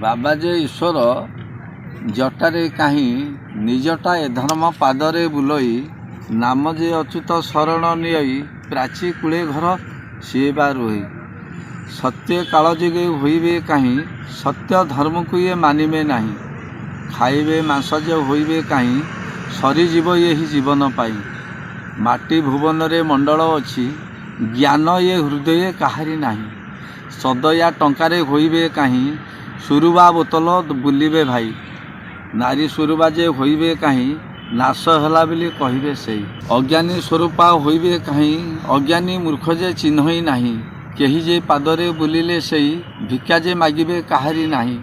बाबा जे ईश्वर जटारे कहीं निजटा ए धर्म पादरे बुलई नाम जे अच्युत शरण नियई प्राची कूले घर सी बा रोई सत्य काल जुगे होइबे कहीं सत्य धर्म को ये मानिबे नहीं खाइबे मांस जे होइबे कहीं सरीजीव यही जीवन पाई माटी भुवन रे मंडल अच्छी ज्ञान ये हृदय कहारी नहीं सदया टंकारे होइबे कहीं सुरुबा बोतल बुलिबे भाई नारी सुरुबा जे होइबे कहीं नाश होला बिली कहिबे सेई अज्ञानी स्वरूपा होइबे कहीं अज्ञानी मूर्ख जे चिन्ह ही नहीं केही जे पादरे बुलिले सेई भिक्षा जे मागिबे कहारी नहीं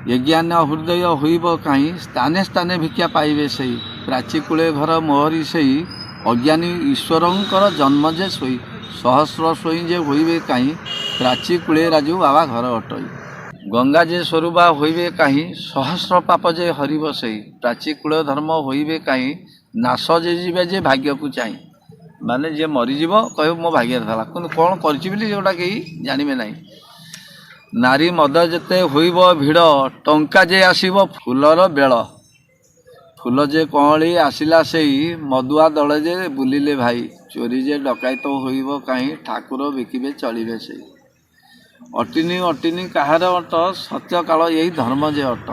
यज्ञान हृदय होइब कहीं स्थाने स्थाने भिक्षा पाइबे सेई प्राची कूले घर मोहरी सेई अज्ञानी ईश्वरंकर जन्म जे सोई सहस्र सोई जे होइबे कहीं प्राची कूले राजू बाबा घर अटई गंगा जे स्वरूपा होइबे कहीं सहस्र पाप जे हरिब सेई प्राची कूल धर्म होइबे कहीं नाश जे जीवे जे भाग्य को चाही माने जे मरीजीव कह मो भाग्य था कि कौन करा कहीं जानवे ना नारी मद जेते होइब भिड़ टंका जे आसीब फूलर बेल फूल जे कँली आसिला सेई मदुआ दले जे बुलिले भाई चोरी जे डकायत होइब कहीं ठाकुर बिकिबे चलिबे सेई अटिनी अटिनी कहार अट सत्य काल यही धर्म जे अट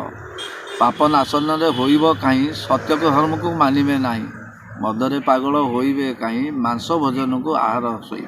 पाप नाशन रे होइब कहीं सत्य को धर्म को मानिबे नहीं मदरे पागल होइबे कहीं मांस भोजन को आहार सोई।